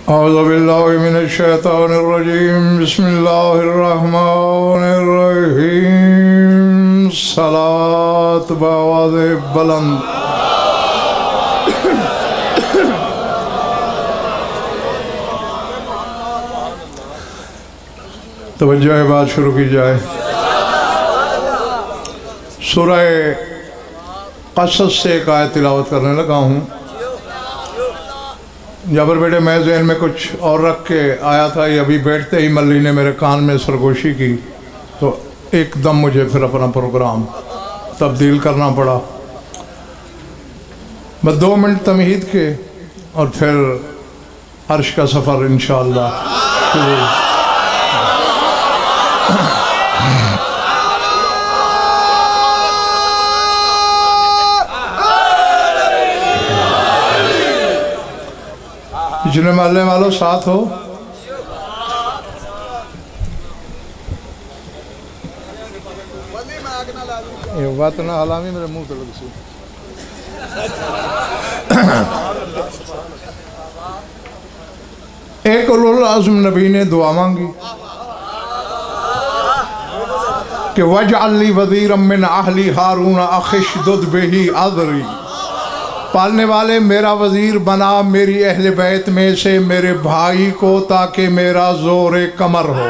औज़ु बिल्लाहि मिनश शैतानिर रजीम बिस्मिल्लाहिर्रहमानिर्रहीम। सलात बआवाज़े बुलंद। तवज्जो है, बात शुरू की जाए। सूरह क़सस से एक आयत तिलावत करने लगा हूँ। जाबर बेटे मैं ज़हन में कुछ और रख के आया था, ये अभी बैठते ही मल्ली ने मेरे कान में सरगोशी की तो एकदम मुझे फिर अपना प्रोग्राम तब्दील करना पड़ा। बस 2 मिनट तमहीद के और फिर अर्श का सफ़र इंशाअल्लाह शुरू। पिछले महल्ले वालों साथ हो। ये बात ना हलामी मेरे मुंह पे लग सी। एक उलुल आज़म नबी ने दुआ मांगी कि वजअल्ली वज़ीरम मिन अहली हारून अखिशदुद बिही अज़री। पालने वाले मेरा वज़ीर बना मेरी अहले बैत में से मेरे भाई को, ताकि मेरा ज़ोर कमर हो।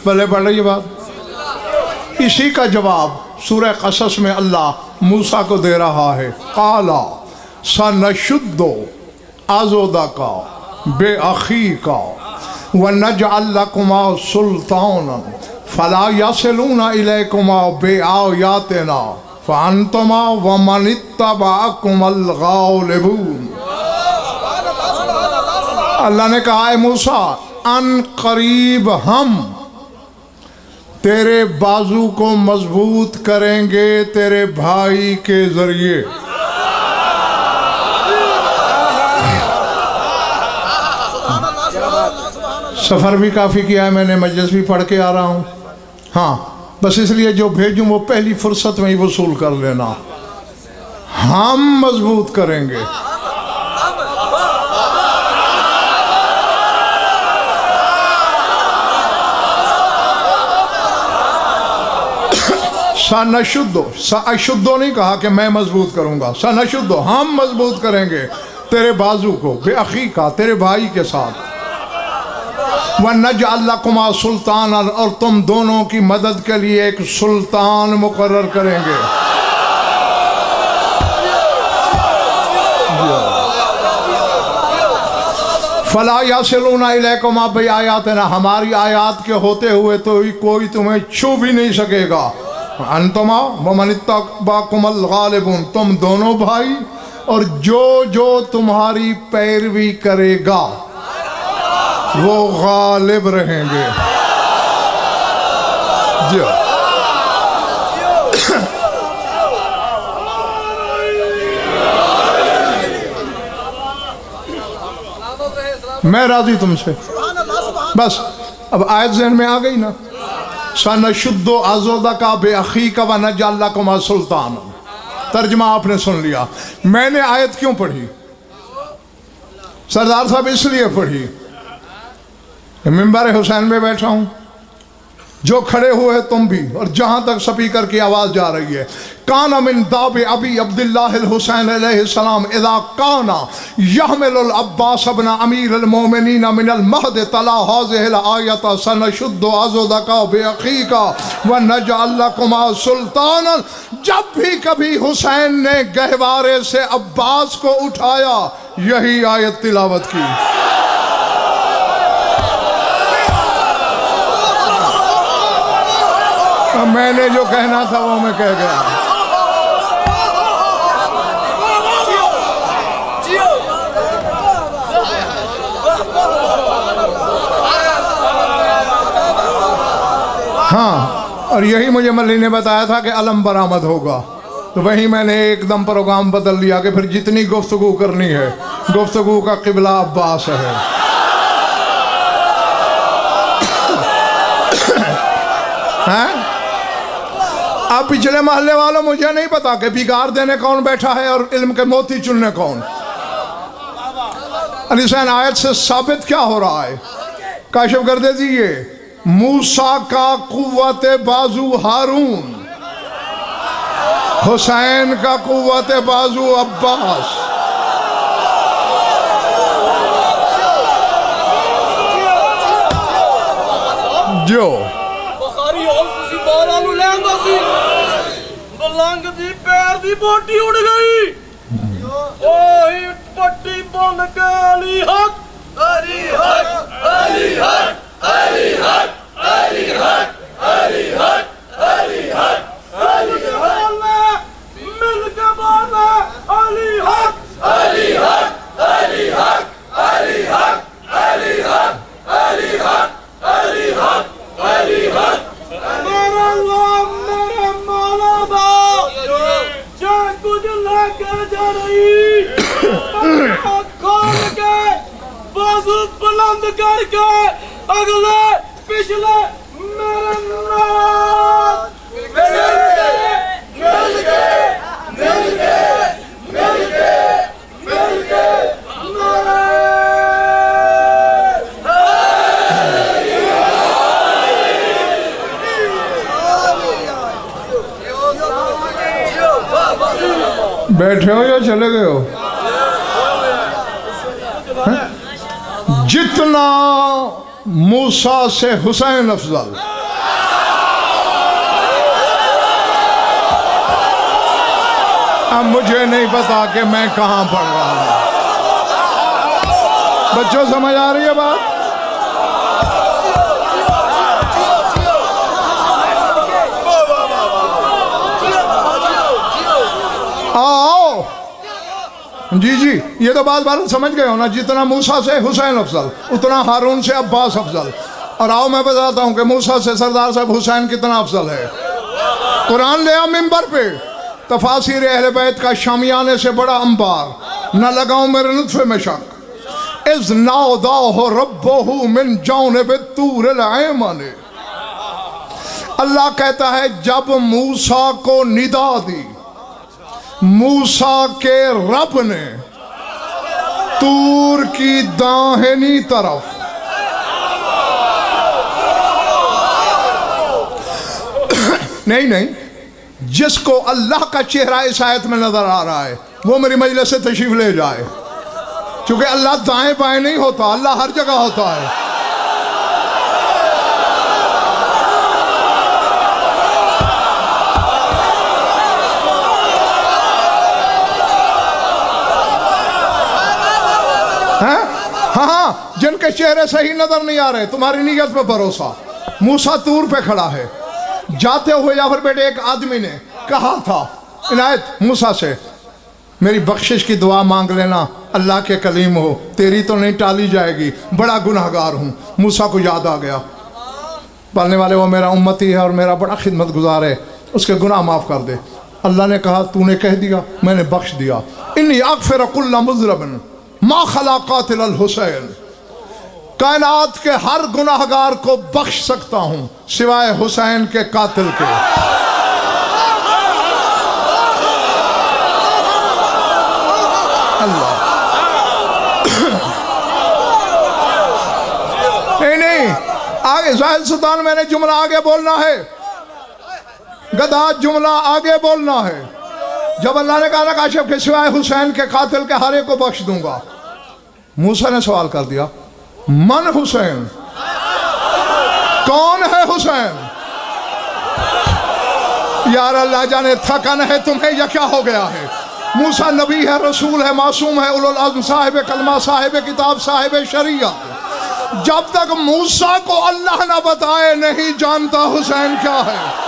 भले पढ़ रही बात। इसी का जवाब सूरह क़सस में अल्लाह मूसा को दे रहा है। काला सनशुद्दो आज़ोदा बे अखी का व नजअल लकुमा सुल्तानन फला यसिलूना इलैकुमा बिआयातिना फअन्तुमा व मन इत्तबअकुमुल गालिबून। अल्लाह ने कहा है मूसा, अन करीब हम तेरे बाजू को मजबूत करेंगे तेरे भाई के जरिए। सफ़र भी काफ़ी किया है मैंने, मजलिस भी पढ़ के आ रहा हूँ। हाँ, बस इसलिए जो भेजूँ वो पहली फुर्सत में ही वसूल कर लेना। हम मजबूत करेंगे। सनशुद्धो, अशुद्धो नहीं कहा कि मैं मजबूत करूँगा। सनशुद्धो, हम मजबूत करेंगे तेरे बाजू को बेअखी का, तेरे भाई के साथ। व नजअल लकुमा सुल्तान, और तुम दोनों की मदद के लिए एक सुल्तान मुकर्रर करेंगे। फला यसिलूना इलैकुमा बिआयातिना, हमारी आयात के होते हुए तो कोई तुम्हें छू भी नहीं सकेगा। अंतमा व मन इत्तबअकुमुल गालिबून, तुम दोनों भाई और जो जो तुम्हारी पैरवी करेगा वो गालिब रहेंगे। जो मैं राजी तुमसे। बस अब आयत ज़हन में आ गई ना। सनशुद्धो आज़ोदा का बेअखी का व नजअल लकुमा सुल्तान। तर्जमा आपने सुन लिया। मैंने आयत क्यों पढ़ी सरदार साहब? इसलिए पढ़ी मिंबर हुसैन में बैठा हूँ, जो खड़े हुए तुम भी, और जहाँ तक स्पीकर की आवाज़ जा रही है। काना मिन दाब अबी अब्दुल्लाह हुसैन अलैहिस्सलाम इज़ा काना यहमिलुल अब्बास इब्न अमीरुल मोमिनीन मिनल महद तला हाज़िहिल आयत सनशुद्धु आज़ुदका बिअखीका व नजअल लकुमा सुल्तानन। जब भी कभी हुसैन ने गहवारे से अब्बास को उठाया, यही आयत तिलावत की। मैंने जो कहना था वो मैं कह गया। हाँ, और यही मुझे मल्ली ने बताया था कि अलम बरामद होगा, तो वही मैंने एकदम प्रोग्राम बदल लिया कि फिर जितनी गुफ्तगू करनी है, गुफ्तगू का किबला अब्बास है। अब पिछले मोहल्ले वालों, मुझे नहीं पता कि बिगाड़ देने कौन बैठा है और इल्म के मोती चुनने कौन। अलीसैन आयत से साबित क्या हो रहा है, काशिफ कर दे दीजिए। मूसा का कुव्वत बाजू हारून, हुसैन का कुव्वत बाजू अब्बास। जो बुखारी और किसी बाला नु लेंदा सी, बलंग दी पैर दी बोटी उड़ गई। ओही पट्टी बन के अली हक, अली हक, अली हक, अली हक, अली हक, अली हक, अली हक, अली हक, मिल के बोला अली हक, अली हक, अली हक, अली हक, अली हक, अली हक, अली हक, अली हक। मेरा अल्लाह मेरे मौला दा जो कुछ लेके जा रही, खोल के बाजू बुलंद करके अगले पिछले मेरे नाथ मिल के मिल के मिल के मिल के मिल के बैठे हो या चले गए हो? जितना मूसा से हुसैन अफजल, अब मुझे नहीं पता कि मैं कहां पढ़ रहा हूं। बच्चों समझ आ रही है बात? आओ जी जी, ये तो बात समझ गए हो ना। जितना मूसा से हुसैन अफजल, उतना हारून से अब्बास अफजल। और आओ मैं बताता हूं कि मूसा से सरदार साहब हुसैन कितना अफजल है। कुरान ले आओ मिंबर पे, तफासिर अहले बैत का शामियाने से बड़ा अंबार, न लगाऊं मेरे नुत्फे में शक। इज़ नादाहु रब्बहु मिन जानिब तूरिल ऐमन। अल्लाह कहता है जब मूसा को निदा दी मूसा के रब ने तूर की दाहिनी तरफ, नहीं नहीं, जिसको अल्लाह का चेहरा इस आयत में नजर आ रहा है वो मेरी मजलिस से तशरीफ ले जाए, क्योंकि अल्लाह दाएं बाएं नहीं होता, अल्लाह हर जगह होता है। हाँ, जिनके चेहरे सही नजर नहीं आ रहे, तुम्हारी नीयत पे भरोसा। मूसा तूर पे खड़ा है, जाते हुए या फिर बेटे एक आदमी ने कहा था इनायत मूसा से, मेरी बख्शिश की दुआ मांग लेना, अल्लाह के कलीम हो, तेरी तो नहीं टाली जाएगी, बड़ा गुनाहगार हूँ। मूसा को याद आ गया, पालने वाले वो मेरा उम्मती है और मेरा बड़ा खिदमत गुजार है, उसके गुनाह माफ़ कर दे। अल्लाह ने कहा तूने कह दिया, मैंने बख्श दिया। इन्नी अग़फ़िरु कुल्ला मुज़रबिन मा खला कातिल अल हुसैन, कायनात के हर गुनाहगार को बख्श सकता हूं सिवाय हुसैन के कातिल के। अल्लाह नहीं, आगे जाहिद सुल्तान, मैंने जुमला आगे बोलना है, गदा जुमला आगे बोलना है। जब अल्लाह ने कहा ना काशिफ के सिवाय हुसैन के कातिल के हर एक को बख्श दूंगा, मूसा ने सवाल कर दिया मन हुसैन, कौन है हुसैन? यार अल्लाह जाने थकन है तुम्हें या क्या हो गया है। मूसा नबी है, रसूल है, मासूम है, उलुल अज़्म, साहिब कलमा, साहिब किताब, साहिब शरीयत। जब तक मूसा को अल्लाह ना बताए नहीं जानता हुसैन क्या है।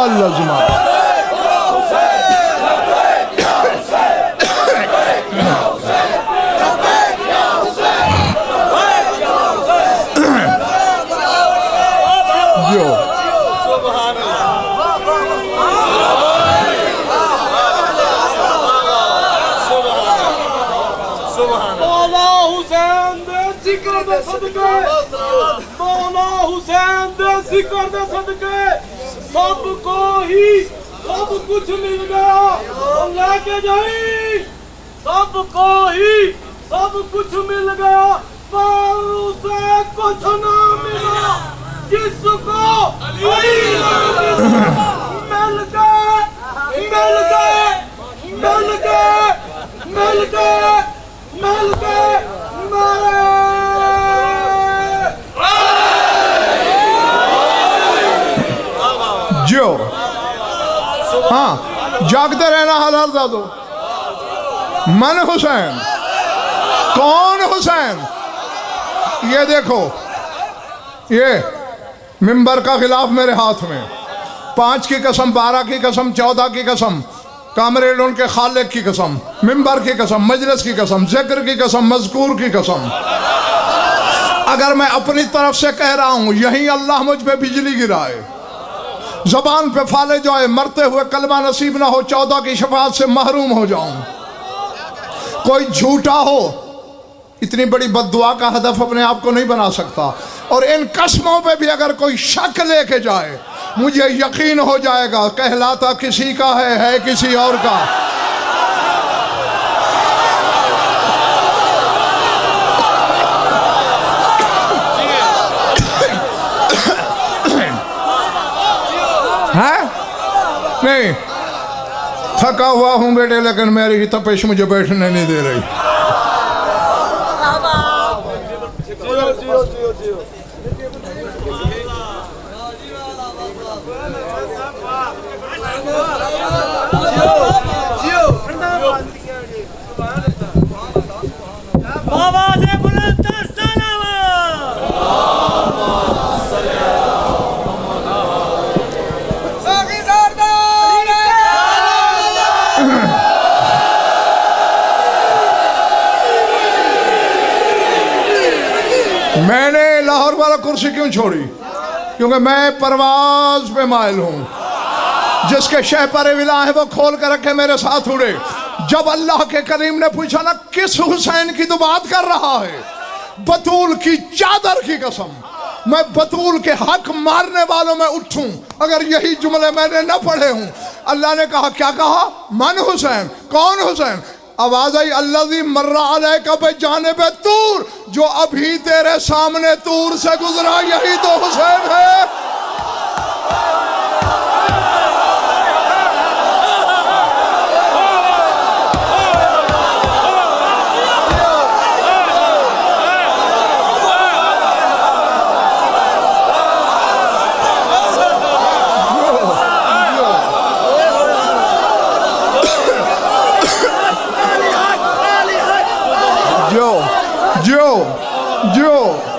लज़्मा जो मौला हुसैन दे जिक्र दे सदके, मौला हुसैन दे जिक्र दे सदके सबको ही सब कुछ मिल गया। लेके जाई सबको ही सब कुछ मिल गया, पर उसे कुछ ना मिला जिसको मिल गए, मिल गए, मिल गए, मिल गए, मिल गए मेरे। जो हाँ जागते रहना हजार दादो। मन हुसैन, कौन हुसैन? ये देखो, ये मिंबर का खिलाफ मेरे हाथ में, 5 की कसम, 12 की कसम, 14 की कसम, कामरेड उनके खालिक की कसम, मिंबर की कसम, मजलिस की कसम, जिक्र की कसम, मजकूर की कसम। अगर मैं अपनी तरफ से कह रहा हूं यही अल्लाह मुझ पे बिजली गिराए, जबान पे फाले जाए, मरते हुए कलमा नसीब ना हो, 14 की शफाअत से महरूम हो जाऊं, कोई झूठा हो, इतनी बड़ी बद्दुआ का हदफ अपने आप को नहीं बना सकता। और इन कसमों पे भी अगर कोई शक लेके जाए, मुझे यकीन हो जाएगा कहलाता किसी का है किसी और का। है नहीं, थका हुआ हूं बेटे, लेकिन मेरी तपिश मुझे बैठने नहीं दे रही। मैंने लाहौर वाला कुर्सी क्यों छोड़ी? क्योंकि मैं परवाज पे माइल हूं। जिसके शह पर विला है वो खोल कर रखे, मेरे साथ उड़े। जब अल्लाह के करीम ने पूछा ना किस हुसैन की तो बात कर रहा है, बतूल की चादर की कसम, मैं बतूल के हक मारने वालों में उठूं अगर यही जुमले मैंने न पढ़े हूं। अल्लाह ने कहा, क्या कहा? मन हुसैन, कौन हुसैन? आवाज आई, अल्लाज़ी मर्रा अलैका बिजानिबे तूर, जो अभी तेरे सामने तूर से गुजरा, यही तो हुसैन है। जो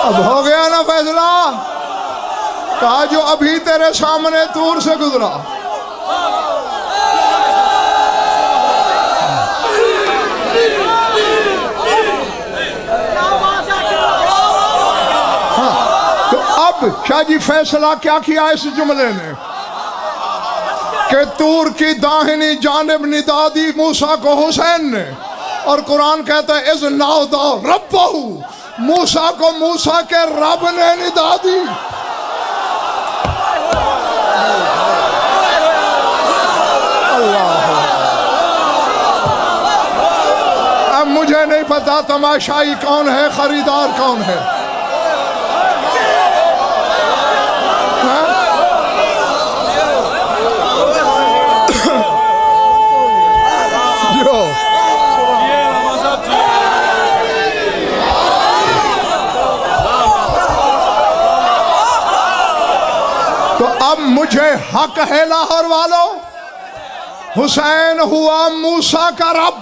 अब हो गया ना फैसला? कहा जो अभी तेरे सामने तूर से गुजरा। हाँ, तो अब शाह जी फैसला क्या किया इस जुमले ने कि तूर की दाहिनी जानिब निदा दी मूसा को हुसैन ने, और कुरान कहता है इज़ नादा रब्बहू, मूसा को मूसा के रब ने निदा दी। अल्लाह, अब मुझे नहीं पता तमाशाई कौन है, खरीदार कौन है। अब मुझे हक है लाहौर वालों, हुसैन हुआ मूसा का रब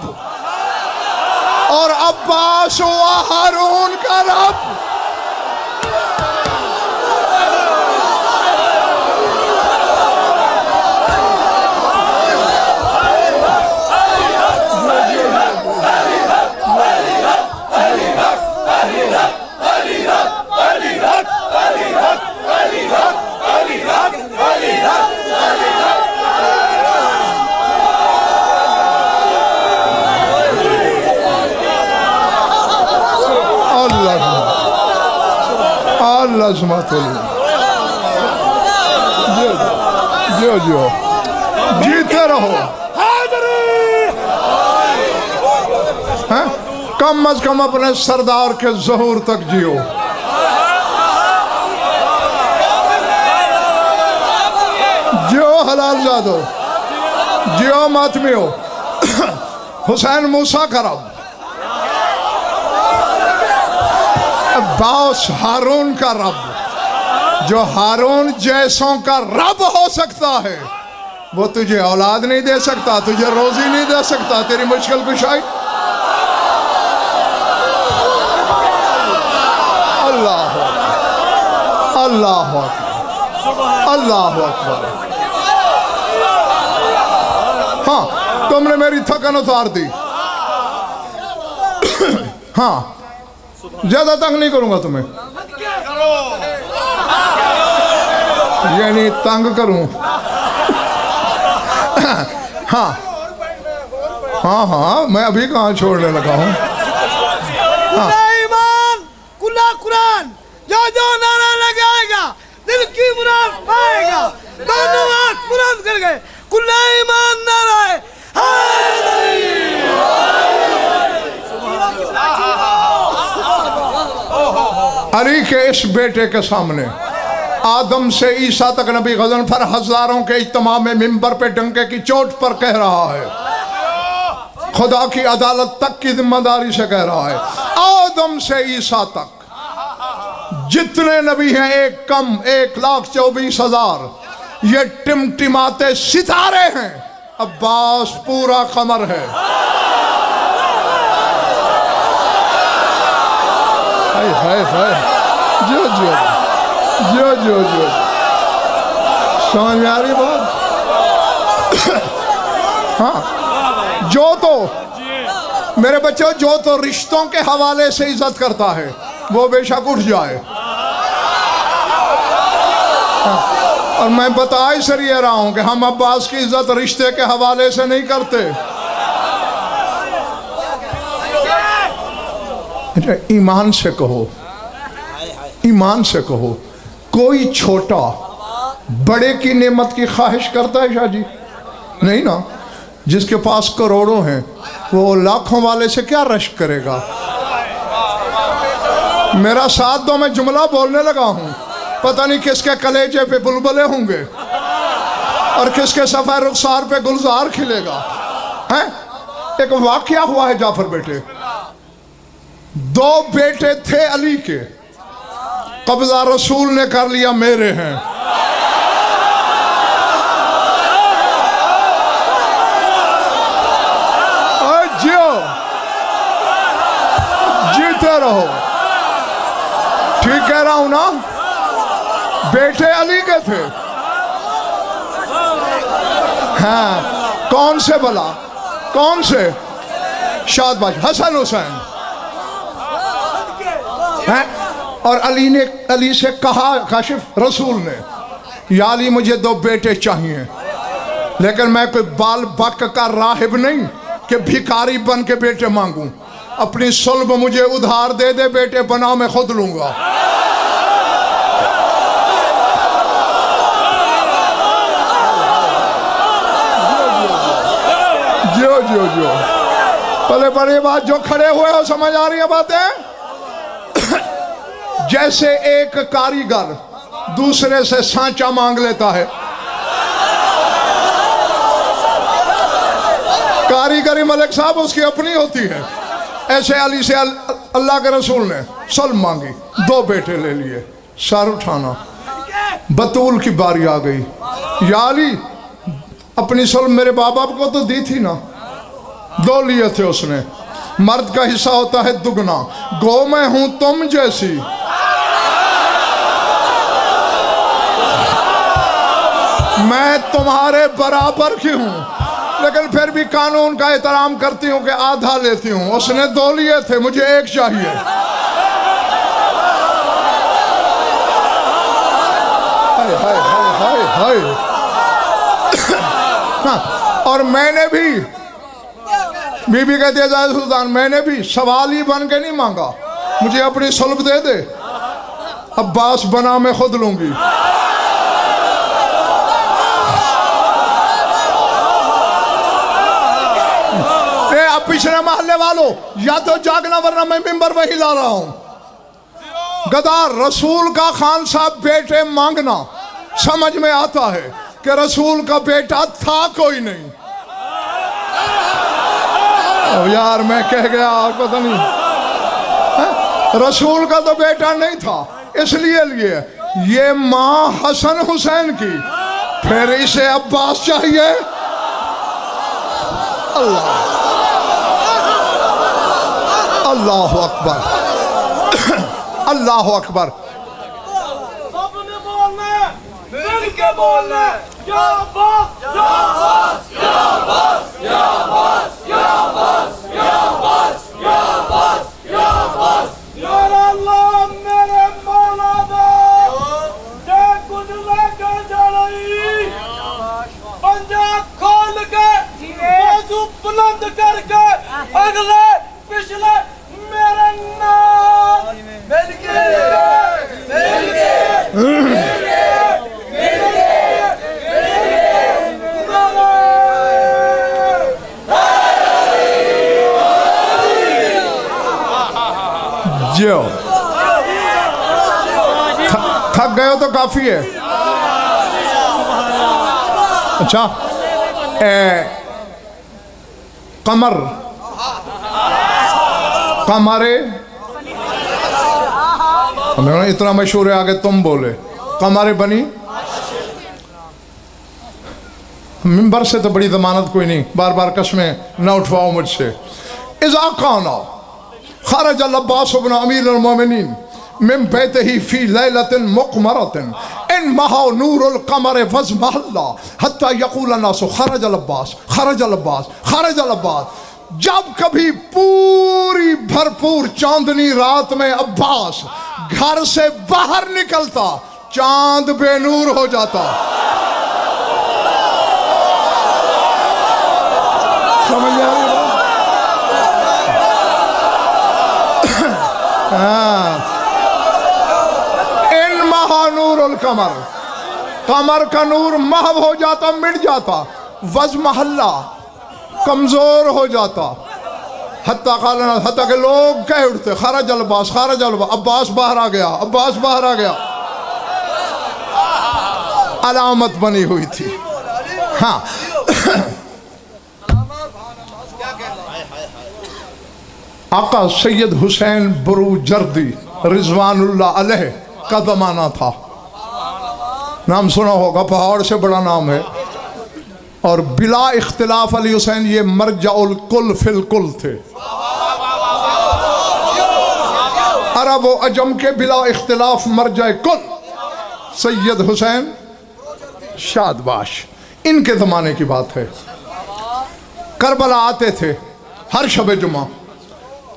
और अब्बास हुआ हारून का रब। जो जीते रहो, हैं? कम अज कम अपने सरदार के ज़हूर तक जियो। जियो हलाल जादो, जियो मातमियो। हुसैन मूसा का रब, अब्बास हारून का रब। जो हारून जैसों का रब हो सकता है वो तुझे औलाद नहीं दे सकता, तुझे रोजी नहीं दे सकता, तेरी मुश्किल कुशाई। अल्लाह अल्लाह अल्लाह अकबर। हाँ, तुमने मेरी थकन उतार दी। हाँ, ज्यादा तंग नहीं करूंगा तुम्हें, यानी तंग करूं। हाँ हाँ हाँ, मैं अभी कहाँ छोड़ने लगा हूँ। ईमान कुल्ला कुरान, जो जो नारा लगाएगा दिल की मुराद पाएगा। दोनों हाथ बुलंद कर गए, कुल्ला ईमान नारा है। अली के इस बेटे के सामने आदम से ईसा तक नबी गज़नफर हजारों के इज्तिमा में मिंबर पे डंके की चोट पर कह रहा है, खुदा की अदालत तक की जिम्मेदारी से कह रहा है। आदम से ईसा तक जितने नबी हैं, एक कम 1,24,000, ये टिमटिमाते सितारे हैं। अब्बास पूरा कमर है। हाय हाय हाय, जो जो जो जो जो समझ में आ रही बात? हाँ, जो तो मेरे बच्चों, जो तो रिश्तों के हवाले से इज्जत करता है वो बेशक उठ जाए। हाँ, और मैं बता इसलिए रहा हूं कि हम अब्बास की इज्जत रिश्ते के हवाले से नहीं करते। ईमान से कहो, ईमान से कहो, कोई छोटा बड़े की नेमत की ख्वाहिश करता है शाह जी? नहीं ना। जिसके पास करोड़ों हैं वो लाखों वाले से क्या रश्क करेगा? मेरा साथ दो, मैं जुमला बोलने लगा हूं। पता नहीं किसके कलेजे पे बुलबुले होंगे और किसके सफेद रुखसार पे गुलजार खिलेगा। हैं? एक वाकया हुआ है जाफर बेटे। दो बेटे थे अली के, कब्जा रसूल ने कर लिया मेरे हैं। जियो, जीते रहो। ठीक कह रहा हूं ना? बेटे अली के थे। हाँ, कौन से भला? कौन से? शादबाज हसन हुसैन हैं? और अली से कहा काशिफ रसूल ने, या अली मुझे दो बेटे चाहिए, लेकिन मैं कोई बाल बक का राहिब नहीं कि भिखारी बन के बेटे मांगूं। अपनी सुल्ब मुझे उधार दे दे, बेटे बना मैं खुद लूंगा। जो जो जो पले बड़ी बात, जो खड़े हुए हो समझ आ रही है बातें? जैसे एक कारीगर दूसरे से सांचा मांग लेता है, कारीगरी मलिक साहब उसकी अपनी होती है, ऐसे अली से अल्लाह के रसूल ने सुल्ब मांगी, दो बेटे ले लिए। सर उठाना, बतूल की बारी आ गई। या अली, अपनी सुल्ह मेरे बाप बाप को तो दी थी ना, 2 लिए थे उसने। मर्द का हिस्सा होता है दुगना। गो मैं हूं तुम जैसी, मैं तुम्हारे बराबर की हूं, लेकिन फिर भी कानून का एहतराम करती हूं कि आधा लेती हूं। उसने 2 लिए थे, मुझे 1 चाहिए। हाय हाय हाय हाय हाय। हाँ, और मैंने भी, बीबी कहती है जायद सुल्तान, मैंने भी सवाली बन के नहीं मांगा, मुझे अपनी सुल्ब दे दे, अब्बास बना मैं खुद लूंगी। अब पिछले मोहल्ले वालों, या तो जागना वरना मैं मिंबर वही ला रहा हूं। गदार रसूल का खान साहब बेटे मांगना, समझ में आता है कि रसूल का बेटा था कोई नहीं। यार मैं कह गया, पता नहीं है? रसूल का तो बेटा नहीं था, इसलिए लिए ये माँ हसन हुसैन की, फिर इसे अब्बास चाहिए। अल्लाह अल्लाह अकबर, अल्लाह अकबर। सबने बोलना है, मिल के बोलना है, या अब्बास, या अब्बास, या अब्बास, या अब्बास, या अब्बास, या अब्बास, या अब्बास, या अब्बास। या अल्लाह मेरे मौला दे, जे कुछ लेकर जा रही, पंजा खोल के, बाजू बुलंद करके, अगले पिछले मेरे नाम मिल के, मिल के, मिल के, जो थक गए हो तो काफी है। अच्छा, कमर, कमरे, इतना मशहूर है, आगे तुम बोले कमरे बनी। मिंबर से तो बड़ी जमानत कोई नहीं, बार बार कस्में न उठवाओ मुझसे। इज़ा काना खरज अल-अब्बास इब्न अमीर अल-मोमिनीन मिन बैतिही फी लैलतिन मुक़मरतिन इन महा नूरुल क़मर वज़महल्ला हत्ता यक़ूल अन्नासु खरज अल-अब्बास, खरज अल-अब्बास, खरज अल-अब्बास। जब कभी पूरी भरपूर चांदनी रात में अब्बास घर से बाहर निकलता, चांद बेनूर हो जाता। समझ आ रही बात? इन महानूरुल कमर, कमर का नूर महव हो जाता, मिट जाता। वज महल्ला कमजोर हो जाता। हत्ता के लोग कह उठते खरज अब्बास, खरज अब्बास, अब्बास बाहर आ गया, अब्बास बाहर आ गया। अलामत बनी हुई थी। हाँ, आका सैयद हुसैन बुरूजर्दी रिजवानुल्लाह अलैह का ज़माना था। नाम सुना होगा, पहाड़ से बड़ा नाम है। और बिला इख्तिलाफ अली हुसैन ये मरजाउल कुल फिल कुल थे। अरब व अजम के बिला इख्तिलाफ मरजा कुल सैयद हुसैन शादबाश, इनके ज़माने की बात है। करबला आते थे हर शब जुमा।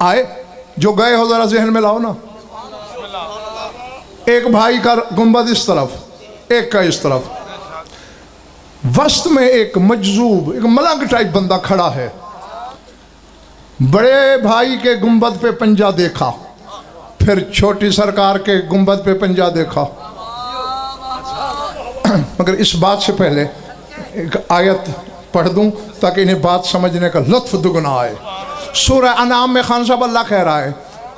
आए जो गए हो जरा जहन में लाओ ना। एक भाई का गुंबद इस तरफ, एक का इस तरफ, वस्त में एक मजजूब, एक मलंग टाइप बंदा खड़ा है। बड़े भाई के गुंबद पे पंजा देखा, फिर छोटी सरकार के गुंबद पे पंजा देखा। मगर इस बात से पहले एक आयत पढ़ दूं ताकि इन्हें बात समझने का लुत्फ दुगना आए। सूरह अनाम में खान साहब अल्लाह कह रहा है,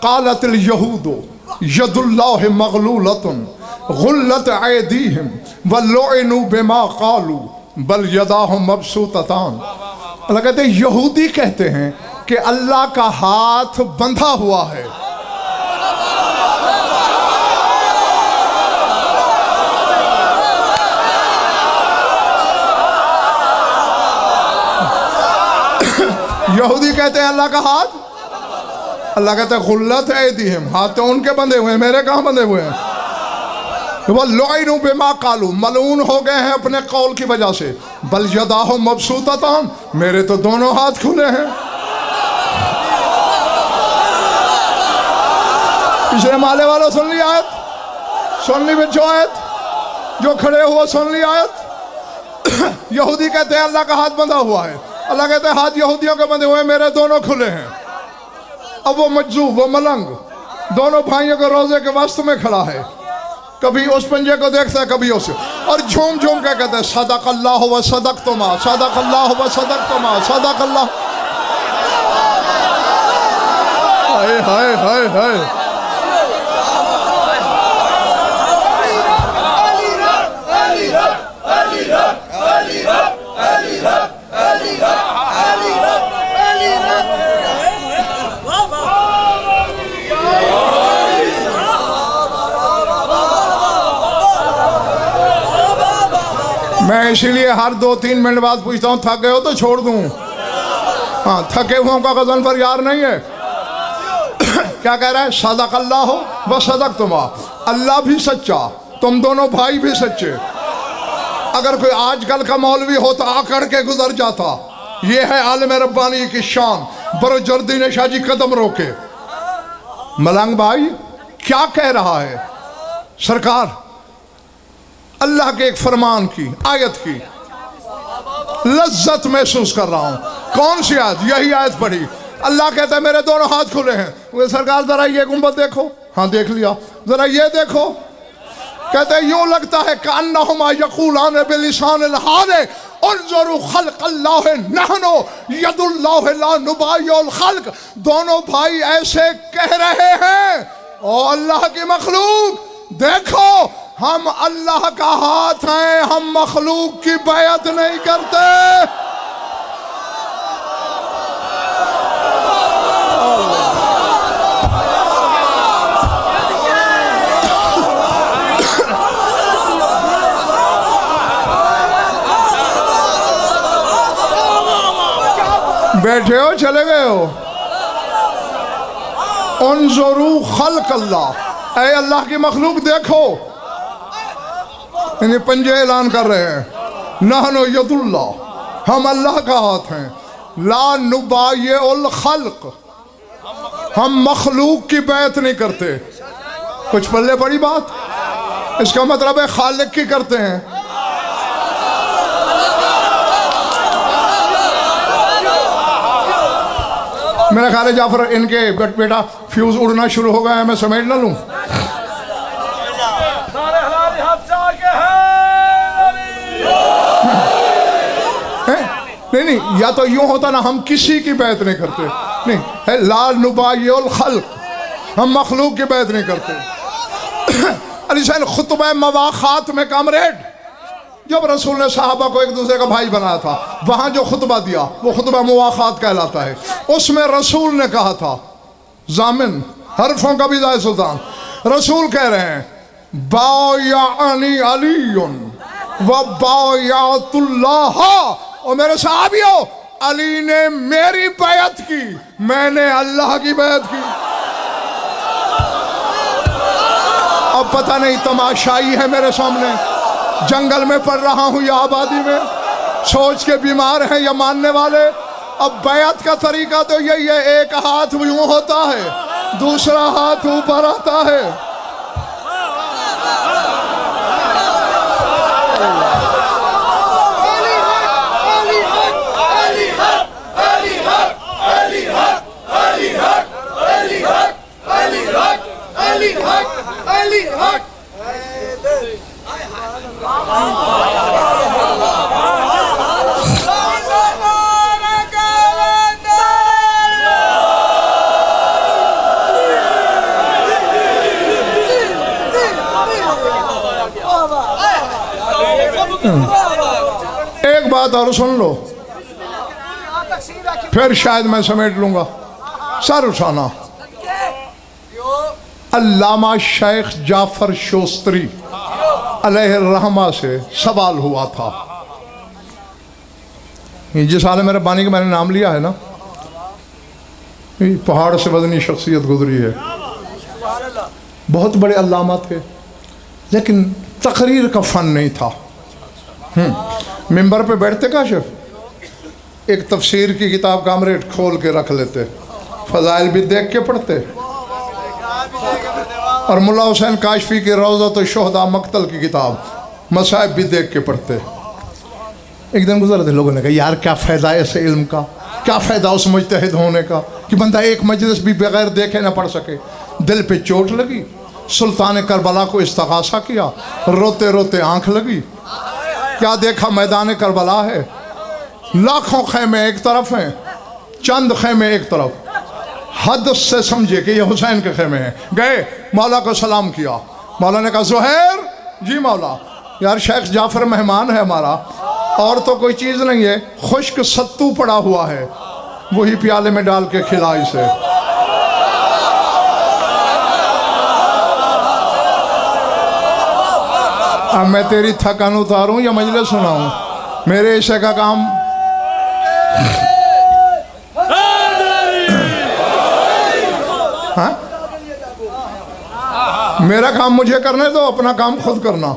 कालतिल यहूदो यदुल्लाहि मगलूलतुन गुल्लत ऐदीहिम वलुइनु बिमा कालू बल यदाहुम मबसूततान। अल्लाह कहते हैं, यहूदी कहते हैं कि अल्लाह का हाथ बंधा हुआ है। यहूदी कहते हैं अल्लाह का हाथ, अल्लाह कहता है गुल्लत है ऐदीहिम, हाथ तो उनके बंधे हुए हैं, मेरे कहाँ बंधे हुए हैं। वह लुइनु बिमा कालू, मलून हो गए हैं अपने कौल की वजह से। बल यदाहु मबसूततान, मेरे तो दोनों हाथ खुले हैं। पिछले माले वालों सुन ली आयत, सुन ली बच्चों आयत, जो खड़े हुए सुन ली आयत। यहूदी कहते हैं अल्लाह का हाथ बंधा हुआ है, अल्लाह कहते हैं हाथ यहूदियों के बंधे हुए, मेरे दोनों खुले हैं। अब वो मजजूब, वो मलंग दोनों भाइयों के रोजे के वास्तव में खड़ा है, कभी उस पंजे को देखता है कभी उसे, और झूम झूम के कहते हैं सदक़ल्लाहु व सदक़तुमा, सदक़ल्लाहु व सदक़तुमा, सदक़ल्लाह। हाय हाय हाय हाय। मैं इसीलिए हर 2-3 मिनट बाद पूछता हूँ थक गए हो तो छोड़ दूँ। हाँ, थके हुओं का गज़न पर यार नहीं है। क्या कह रहा है? सदक़ल्लाहु व सदक़तुमा, अल्लाह भी सच्चा, तुम दोनों भाई भी सच्चे। अगर कोई आजकल का मौलवी होता आकड़ के गुजर जाता। ये है आलिम रब्बानी की शान। बरोजर्दी ने शाहजी कदम रोके। मलंग भाई क्या कह रहा है? सरकार अल्लाह के एक फरमान की, आयत की लज्जत महसूस कर रहा हूं। कौन सी आयत? यही आयत पढ़ी। अल्लाह कहता है मेरे दोनों हाथ खुले हैं। वो सरकार जरा ये गुंबद देखो। हाँ देख लिया। जरा ये देखो। कहते हैं यूं लगता है कअन्नहुमा यक़ूलान बिलिसानिल हाल उन्ज़ुरू ख़ल्क़ल्लाह नहनु यदुल्लाह ला नुबाय्युल ख़ल्क़। दोनों भाई ऐसे कह रहे हैं, ओ अल्लाह की मखलूक देखो, हम अल्लाह का हाथ हैं, हम मखलूक की बैत नहीं करते। बैठे हो चले गए हो? उन्ज़ुरू ख़ल्क़ल्लाह, ऐ अल्लाह की मखलूक देखो। इन्हें पंजे ऐलान कर रहे हैं नहनु यदुल्लाह, हम अल्लाह का हाथ हैं। ला नुबाय्युल ख़ल्क़, हम मखलूक की बैत नहीं करते। कुछ पल्ले पड़ी बात? इसका मतलब है खालिक की करते हैं। मेरा ख्याल है जाफर इनके बेटा फ्यूज उड़ना शुरू हो गया है, मैं समेट ना लूं। नहीं, या तो यूं होता ना हम किसी की बैत नहीं करते, नहीं है ला नुबाय्युल ख़ल्क़, हम मखलूक की बैत नहीं करते। अलीशान खुतबा मवाख़ात में कामरेड, जब रसूल ने साहबा को एक दूसरे का भाई बनाया था, वहां जो खुतबा दिया वो खुतबा मुवाख़ात कहलाता है। उसमें रसूल ने कहा था, जामिन हरफों का भी जाए सुल्तान, रसूल कह रहे हैं बायानी अलीयुन व बायातुल्लाह, और मेरे साहबियों अली ने मेरी बैत की, मैंने अल्लाह की बैत की। अब पता नहीं तमाशाई है मेरे सामने, जंगल में पढ़ रहा हूं या आबादी में, सोच के बीमार हैं या मानने वाले। अब बैत का तरीका तो यही है, एक हाथ यूं होता है, दूसरा हाथ ऊपर आता है। एक बात और सुन लो, फिर शायद मैं समेट लूंगा। सर उठाना। अल्लामा शेख जाफर शोस्तरी अलैहिर्रहमा से सवाल हुआ था। जिस हाल मेरे बानी का मैंने नाम लिया है ना, ये पहाड़ से वजनी शख्सियत गुजरी है, बहुत बड़े अल्लामा थे, लेकिन तकरीर का फ़न नहीं था। मिंबर पे बैठते काशिफ एक तफसीर की किताब का अमरेट खोल के रख लेते, फ़ज़ाइल भी देख के पढ़ते, और मुल्ला हुसैन काशफी की रौज़त शुहदा मक्तल की किताब मसाइब भी देख के पढ़ते। एक दिन गुजर थे, लोगों ने कहा यार क्या फ़ायदा है ऐसे इल्म का, क्या फ़ायदा उस मुज्तहिद होने का कि बंदा एक मजलिस भी बगैर देखे ना पढ़ सके। दिल पे चोट लगी, सुल्तान करबला को इस्तग़ासा किया, रोते रोते आंख लगी। क्या देखा, मैदान करबला है, लाखों खैमे एक तरफ हैं, चंद खैमे एक तरफ। हद से समझे कि ये हुसैन के खैमे हैं। गए, मौला को सलाम किया। मौला ने कहा ज़ुहैर। जी मौला। यार शेख जाफ़र मेहमान है हमारा, और तो कोई चीज़ नहीं है, खुश्क सत्तू पड़ा हुआ है, वही प्याले में डाल के खिला इसे। अब मैं तेरी थकान उतारूं या मजलिस सुनाऊं? मेरे इशे का काम हाँ? मेरा काम मुझे करने दो, अपना काम खुद करना।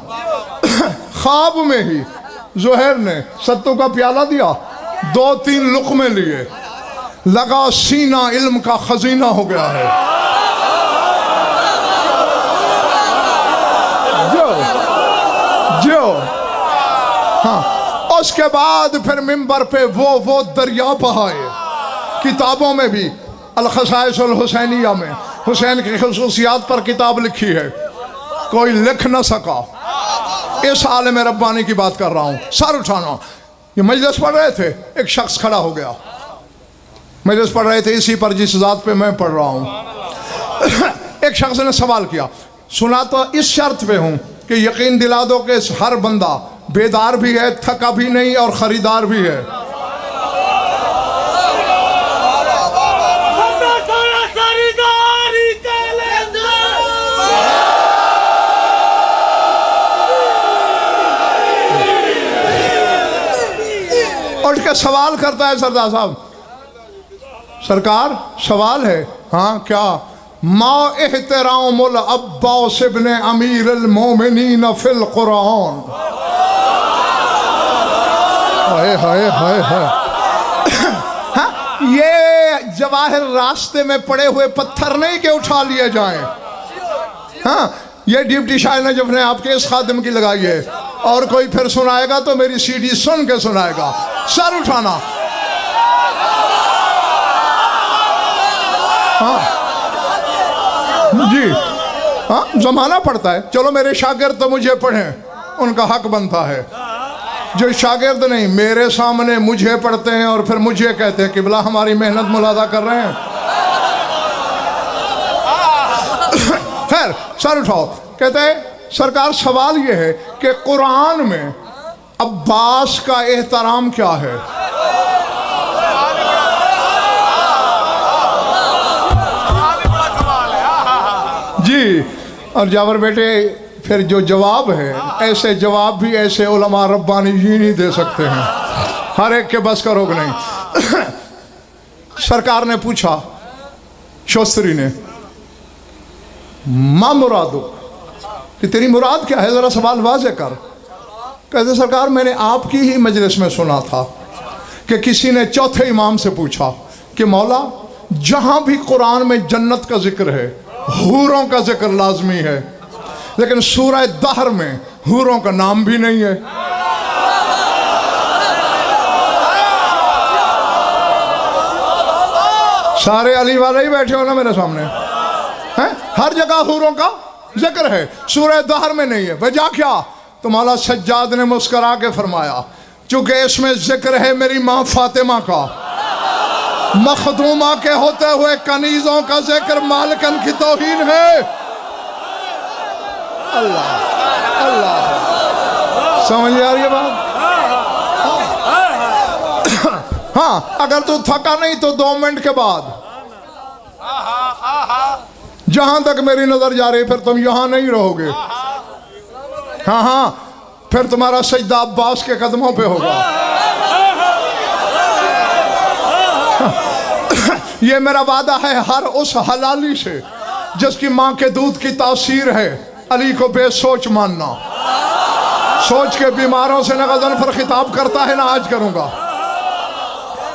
ख्वाब में ही ज़ुहैर ने सत्तू का प्याला दिया, 2-3 लुक़मे लिए, लगा सीना इल्म का खजीना हो गया है। जो हाँ, उसके बाद फिर मिंबर पे वो दरिया बहाए। किताबों में भी अल-ख़साइसुल हुसैनिया में हुसैन की खुसूसियात पर किताब लिखी है, कोई लिख न सका। इस आलम रब्बानी की बात कर रहा हूँ। सर उठाना। ये मजलिस पढ़ रहे थे, एक शख्स खड़ा हो गया। मजलिस पढ़ रहे थे इसी पर जिस ज़ात पे मैं पढ़ रहा हूँ। एक शख्स ने सवाल किया, सुना तो इस शर्त पे हूँ कि यकीन दिला दो कि हर बंदा बेदार भी है, थका भी नहीं और ख़रीदार भी है। उठ के सवाल करता है सरदार साहब, सरकार सवाल है। हाँ क्या? मा एहतरामुल अब्बास इब्ने अमीरुल मोमिनीन फिल कुरान। हाय हाय हाय हाय। हाँ, ये जवाहिर रास्ते में पड़े हुए पत्थर नहीं के उठा लिए जाएं। हाँ, ये डिप्टी शाह नजफ ने आपके इस खादिम की लगाई है, और कोई फिर सुनाएगा तो मेरी सीडी सुन के सुनाएगा। सर उठाना। हाँ जी, हाँ जमाना पड़ता है। चलो मेरे शागिर्द तो मुझे पढ़ें, उनका हक बनता है। जो शागिर्द नहीं, मेरे सामने मुझे पढ़ते हैं और फिर मुझे कहते हैं कि बिला हमारी मेहनत मुलादा कर रहे हैं। खैर सर उठाओ। कहते हैं सरकार सवाल ये है कि कुरान में अब्बास का एहतराम क्या है? जी, और जावर बेटे फिर जो जवाब है, ऐसे जवाब भी ऐसे उलमा रब्बानी ही नहीं दे सकते हैं, हर एक के बस का रोग नहीं। सरकार ने पूछा शोस्त्री ने, मा मुरादो, कि तेरी मुराद क्या है, ज़रा सवाल वाज़े कर। कहते सरकार मैंने आपकी ही मजलिस में सुना था कि किसी ने चौथे इमाम से पूछा कि मौला जहाँ भी कुरान में जन्नत का जिक्र है, हूरों का जिक्र लाजमी है, लेकिन सूरह दहर में हूरों का नाम भी नहीं है। सारे अली वाले ही बैठे हो ना मेरे सामने हैं, हर जगह हूरों का जिक्र है, सूरह दहर में नहीं है। वजह क्या? तो मौला सज्जाद ने मुस्करा के फरमाया, चूंकि इसमें जिक्र है मेरी माँ फातिमा का, मखदूमा के होते हुए कनीजों का जिक्र मालिकन की तौहीन है। अल्लाह अल्लाह, समझ आ रही है बात? हाँ, अगर तू थका नहीं तो 2 मिनट के बाद, जहां तक मेरी नजर जा रही, फिर तुम यहां नहीं रहोगे। हाँ हाँ, फिर तुम्हारा सजदा अब्बास के कदमों पे होगा। ये मेरा वादा है हर उस हलाली से जिसकी माँ के दूध की तासीर है। अली को बेसोच मानना। सोच के बीमारों से न गज़न पर खिताब करता है ना आज करूँगा।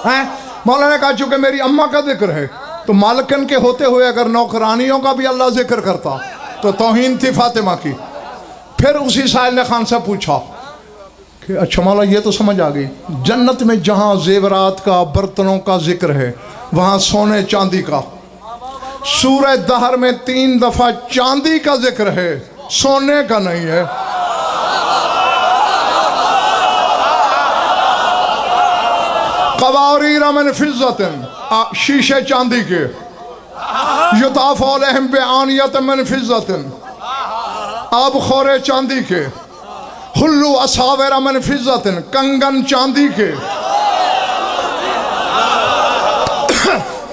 हैं मौला ने कहा चूँकि मेरी अम्मा का जिक्र है तो मालकन के होते हुए अगर नौकरानियों का भी अल्लाह जिक्र करता तो तौहीन थी फातिमा की। फिर उसी साहिल ने खान से पूछा कि अच्छा मौला ये तो समझ आ गई, जन्नत में जहाँ जेवरात का बर्तनों का जिक्र है वहाँ सोने चांदी का, सूरह दहर में 3 दफ़ा चांदी का जिक्र है, सोने का नहीं है। क़वारीर मिन फिज़्ज़तिन, शीशे चांदी के, युताफ़ अलैहिम बिआनियतिन मिन फिज़्ज़तिन, आब खोरे चांदी के, हुल्लू असाविर मिन फिज़्ज़तिन, कंगन चांदी के।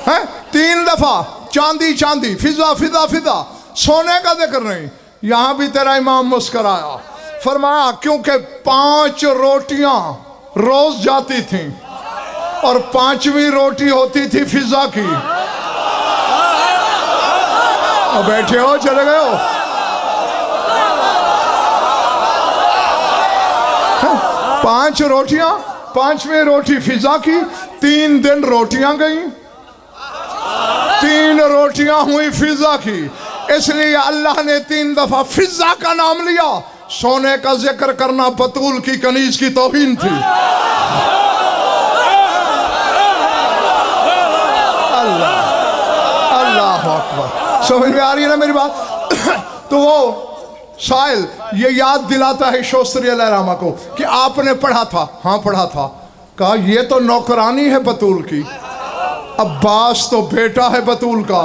हैं 3 दफ़ा चांदी चांदी, फिजा फिजा फिजा, सोने का जिक्र नहीं। यहाँ भी तेरा इमाम मुस्कराया, फरमाया क्योंकि 5 रोटियां रोज जाती थीं और 5वीं रोटी होती थी फिजा की। अब बैठे हो, चले गए हो? 5 रोटियां, 5वीं रोटी फिजा की। 3 दिन रोटियां गई, 3 रोटियां हुई फिजा की। इसलिए अल्लाह ने 3 दफा फिजा का नाम लिया। सोने का जिक्र करना बतूल की कनीज की तौहीन थी। अल्लाह अल्लाह अकबर। समझ में आ रही है ना मेरी बात? तो वो साहिल ये याद दिलाता है शोस्तरी अलैहिर्रहमा को कि आपने पढ़ा था। हाँ पढ़ा था। कहा ये तो नौकरानी है बतूल की, अब्बास तो बेटा है बतूल का।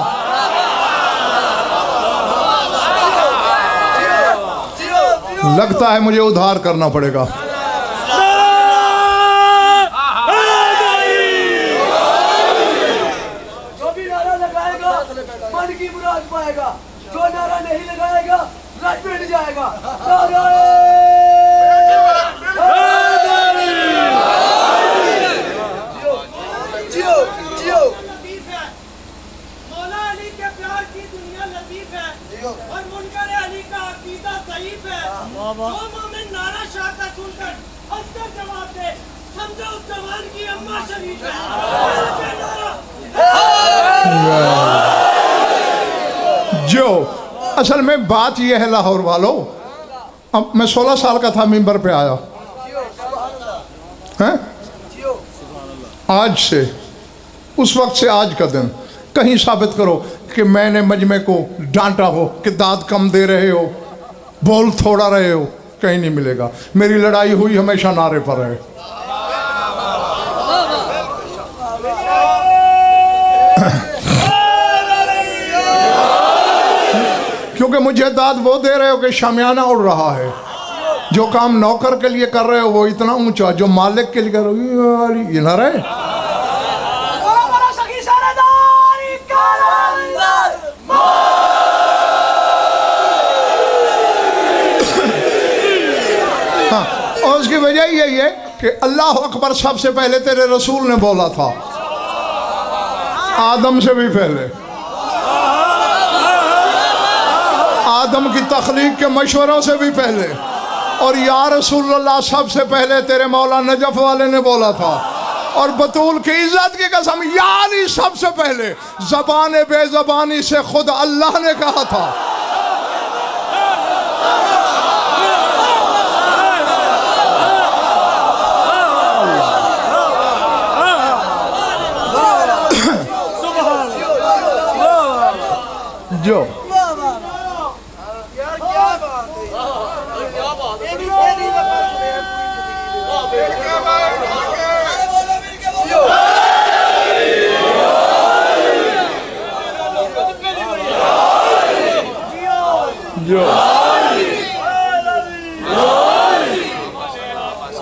लगता है मुझे उधार करना पड़ेगा। जो भी नारा लगाएगा मन की मुराद पाएगा, जो नारा नहीं लगाएगा रज मिट जाएगा। जियो जियो। मौला अली के प्यार की दुनिया लतीफ है और मुनकर अली का अकीदा सहीफ है। जो मोमिन नारा शाह का सुनकर हंसकर जवाब दे, समझो उस जवान की अम्मा शरीफ है। जो असल में बात यह है लाहौर वालों, अब मैं 16 साल का था, मिंबर पे आया हैं। आज से उस वक्त से आज का दिन कहीं साबित करो कि मैंने मजमे को डांटा हो कि दाद कम दे रहे हो, बोल थोड़ा रहे हो, कहीं नहीं मिलेगा। मेरी लड़ाई हुई हमेशा नारे पर है। क्योंकि मुझे दाद वो दे रहे हो कि शामियाना उड़ रहा है। जो काम नौकर के लिए कर रहे हो वो इतना ऊंचा, जो मालिक के लिए कर रहे हो ये ना रहे। हाँ, और उसकी वजह यही है कि अल्लाह अकबर सबसे पहले तेरे रसूल ने बोला था, आदम से भी पहले, आदम की तख्लीक के मशवरों से भी पहले, और या रसूलुल्लाह सबसे पहले तेरे मौला नजफ वाले ने बोला था। और बतूल की इज्जत की कसम यानी सबसे पहले ज़बान बेज़बानी से खुद अल्लाह ने कहा था। जो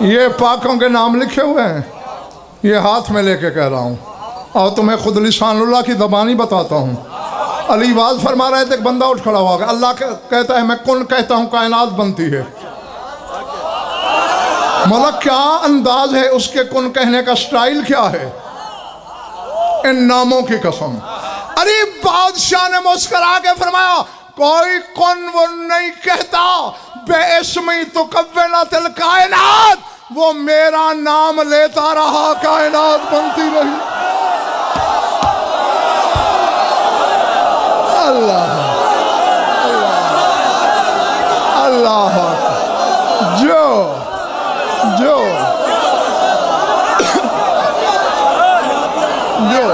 ये पाकों के नाम लिखे हुए हैं, ये हाथ में लेके कह रहा हूँ और तुम्हें खुद लिसानुल्लाह की ज़बानी बताता हूँ। अली वाज फरमा रहे थे, एक बंदा उठ खड़ा हुआ, अल्लाह कहता है मैं कुन कहता हूँ कायनात बनती है। मौला क्या अंदाज है उसके कुन कहने का, स्टाइल क्या है? इन नामों की कसम। अरे बादशाह ने मुस्कुरा के फरमाया, कोई कौन वो नहीं कहता बेइस्मी तो कव्वना तिल कायनात, वो मेरा नाम लेता रहा, कायनात बनती रही। अल्लाह अल्लाह जो जो जो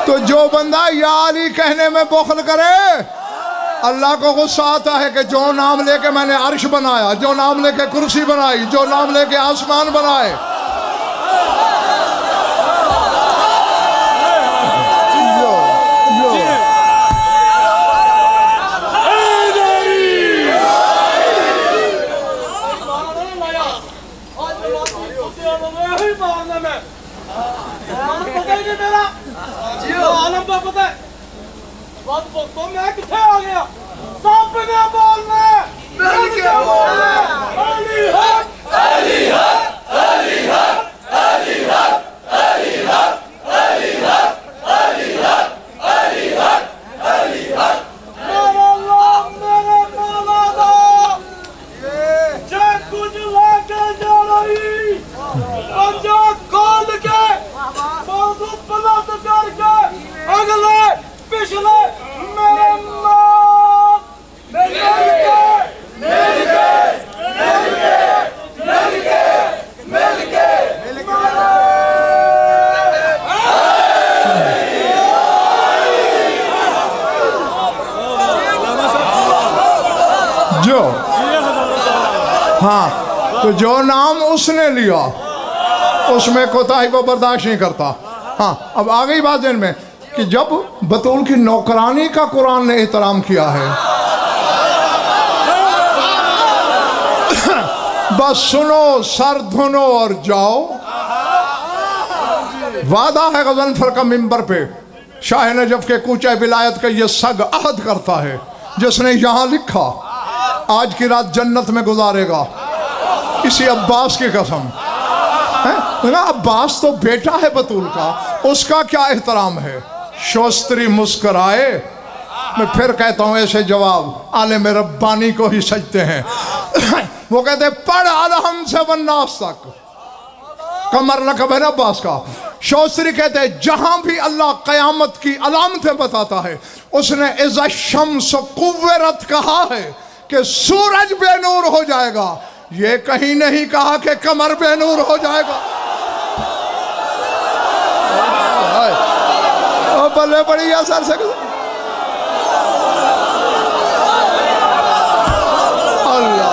तो जो बंदा या अली कहने में बख्ल करे, अल्लाह को गुस्सा आता है कि जो नाम लेके मैंने अर्श बनाया, जो नाम लेके कुर्सी बनाई, जो नाम लेके आसमान बनाए। पता है बात तो मैं किथे आ गया, सब ने बोलना क्या बोलना, अली हक अली हक अली हक अली हक अली हक अली हक अली हक अली हक अली हक। मेरा अल्लाह मेरे मौला दा जे कुछ लेके जा रही, पंजा खोल के मौजूद बुलंद करके अगले पिछले मेरे मौत जो हाँ, तो जो नाम उसने लिया उसमें कोताही को बर्दाश्त नहीं करता। हाँ, अब आ गई बात दिन में कि जब बतूल की नौकरानी का कुरान ने एहतराम किया है, बस सुनो, सर धुनो और जाओ। वादा है गज़नफर का मिंबर पे शाह नजफ के कूचे विलायत का ये सग अहद करता है, जिसने यहाँ लिखा आज की रात जन्नत में गुजारेगा, इसी अब्बास की कसम है ना। अब्बास तो बेटा है बतूल का, उसका क्या एहतराम है। शोस्त्री मुस्कराए, मैं फिर कहता हूँ ऐसे जवाब आलिम रब्बानी को ही सजते हैं। वो कहते पढ़ अलहम से वन्नास तक, कमर लकब है ना अब्बास का। शोस्त्री कहते हैं जहां भी अल्लाह कयामत की अलामतें बताता है, उसने इज़ा शम्स कुव्वरत कहा है कि सूरज बेनूर हो जाएगा, ये कहीं नहीं कहा कि कमर बेनूर हो जाएगा। बल्ले पड़ी असर से अल्लाह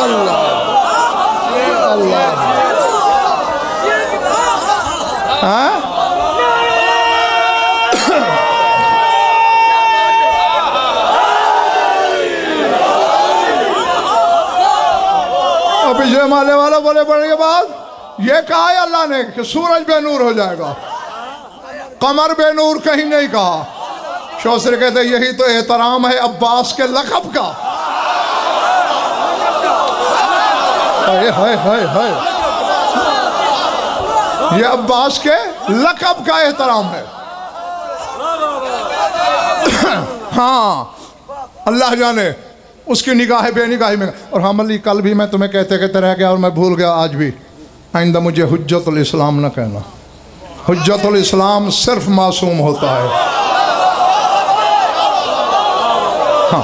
अल्लाह अल्लाह। हाँ? और पिछले माले वाला बोले पड़ने के बाद ये कहा है अल्लाह ने कि सूरज बेनूर हो जाएगा, कमर बेनूर कहीं नहीं कहा। शौसरे कहते यही तो एहतराम है अब्बास के लक़ब का। हाय हाय हाय हाय, ये अब्बास के लक़ब का एहतराम है। हाँ, अल्लाह जाने उसकी निगाह बेनिगाही में। और हम अली कल भी मैं तुम्हें कहते कहते रह गया और मैं भूल गया आज भी, आइंदा मुझे हुज्जतुल इस्लाम न कहना। हुज्जतुल इस्लाम सिर्फ मासूम होता है। हाँ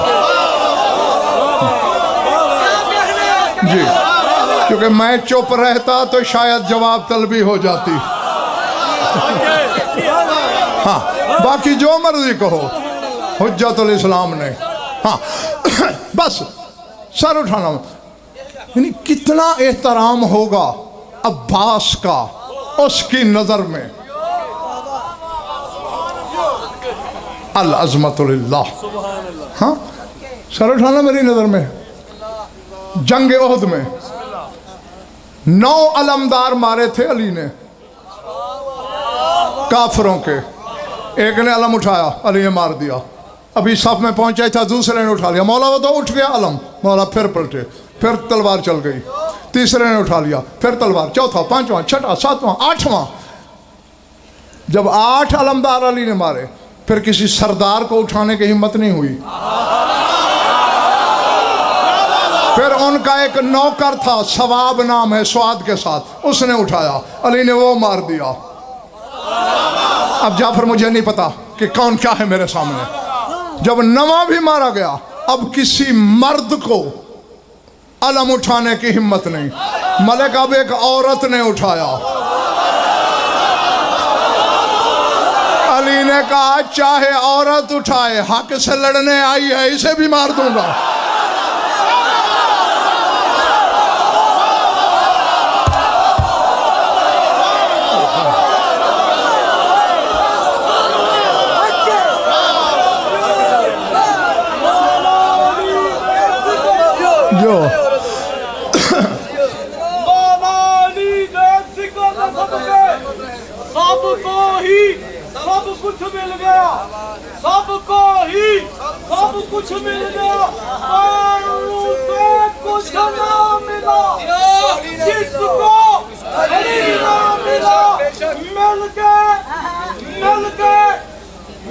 जी, क्योंकि मैं चुप रहता तो शायद जवाब तलबी हो जाती। हाँ, बाकी जो मर्जी कहो, हुज्जतुल इस्लाम ने। हाँ बस सर उठाना, यानी कितना एहतराम होगा अब्बास का उसकी नज़र में। अल अज़मतुलिल्लाह। हाँ, सर उठाना मेरी नज़र में। जंग ओहद में 9 अलमदार मारे थे अली ने काफरों के। एक ने अलम उठाया, अली ने मार दिया। अभी सफ में पहुंचा था, दूसरे ने उठा लिया, मौला वो तो उठ गया अलम, मौला फिर पलटे, फिर तलवार चल गई। तीसरे ने उठा लिया, फिर तलवार, चौथा, पांचवा, छठा, सातवां, आठवां। जब 8 अलमदार अली ने मारे, फिर किसी सरदार को उठाने की हिम्मत नहीं हुई। फिर उनका एक नौकर था, सवाब नाम है, स्वाद के साथ, उसने उठाया, अली ने वो मार दिया। अब जाफर मुझे नहीं पता कि कौन क्या है मेरे सामने। जब 9वां भी मारा गया, अब किसी मर्द को अलम उठाने की हिम्मत नहीं। मलिक अब एक औरत ने उठाया। अली ने कहा चाहे औरत उठाए, हक से लड़ने आई है, इसे भी मार दूंगा। जो सबको ही सब कुछ मिल गया, सबको ही सब कुछ मिल गया, कुछ ना मिला जिसको ना मिला। मिल के मिल के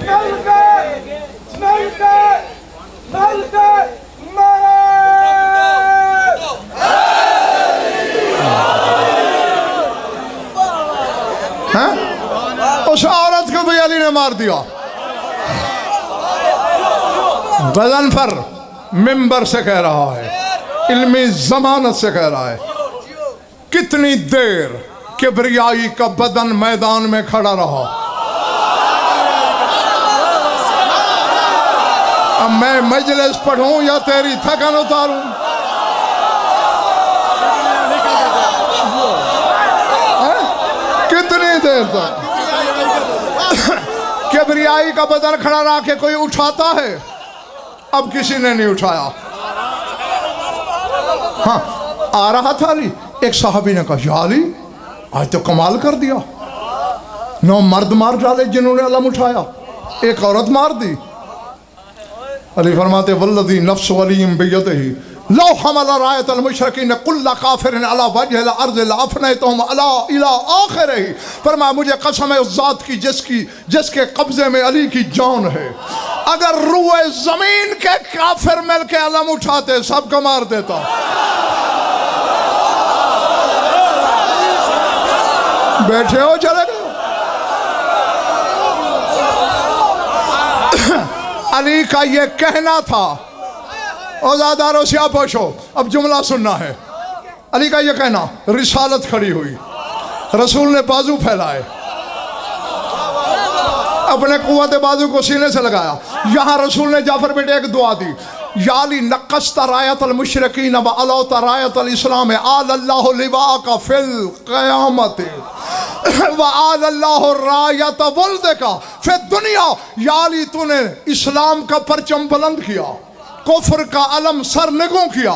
मिल के मिल के मिल के उस औरत को भी अली ने मार दिया। गज़नफर मिंबर से कह रहा है, इल्मी जमानत से कह रहा है, कितनी देर किबरियाई का बदन मैदान में खड़ा रहा। अब मैं मजलिस पढ़ूं या तेरी थकन उतारूं? कितनी देर तक किबरियाई का बदन खड़ा रहा के कोई उठाता है? अब किसी ने नहीं उठाया। हाँ, आ रहा था अली, एक साहबी ने कहा या अली आज तो कमाल कर दिया, 9 मर्द मार डाले जिन्होंने अलम उठाया, एक औरत मार दी। अली फरमाते वल्लज़ी नफ्स वलीम बियदिही लौ हमला रायत अल मुशरिकीन कुल्ला काफिरिन अला वजहिल अर्ज़ लअफ़नैतहुम अला इला आखिरिही। फरमाया मुझे कसम है उस ज़ात की जिसके कब्जे में अली की जान है, अगर रूए ज़मीन के काफिर मिल के अलम उठाते सबको मार देता। बैठे हो चले गए। अली का ये कहना था, औज़ादारों से आप पूछो, अब जुमला सुनना है। अली का ये कहना, रिसालत खड़ी हुई, रसूल ने बाजू फैलाए, अपने कुव्वत बाजू को सीने से लगाया। यहाँ रसूल ने जाफर बेटे एक दुआ दी, याली नक़स्ता रायत अल मुशरिकीन व अलौता रायत अल इस्लाम आलल्लाहु लिवाका फिल क़यामत व आलल्लाहु रायत वल्दका फिर दुनिया। याली तूने इस्लाम का परचम बुलंद किया, कुफ्र का अलम सरनगू किया,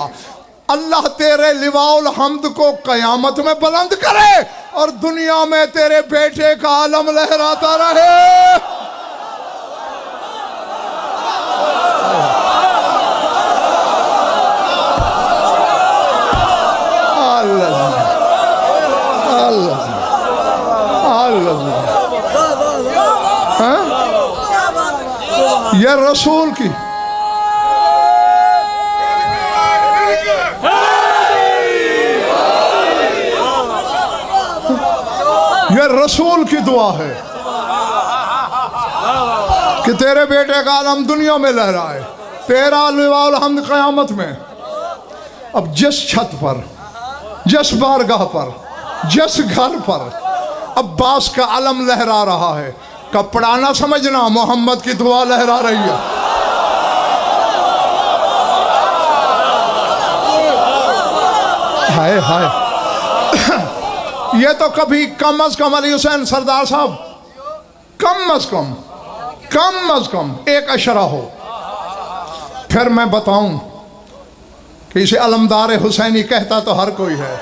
अल्लाह तेरे लिवाउल हम्द को कयामत में बुलंद करे और दुनिया में तेरे बेटे का अलम लहराता रहे। ये रसूल की ये रसूल की दुआ है कि तेरे बेटे का आलम दुनिया में लहराए, तेरा लिवाउल हम्द क़यामत में। अब जिस छत पर, जिस बारगाह पर, जिस घर पर अब्बास का अलम लहरा रहा है, कपड़ा ना समझना, मोहम्मद की दुआ लहरा रही है। हाय हाय ये तो कभी कम अज कम अली हुसैन सरदार साहब, कम कम अज कम एक अशरा हो। फिर मैं बताऊं कि इसे अलमदार हुसैनी कहता तो हर कोई है।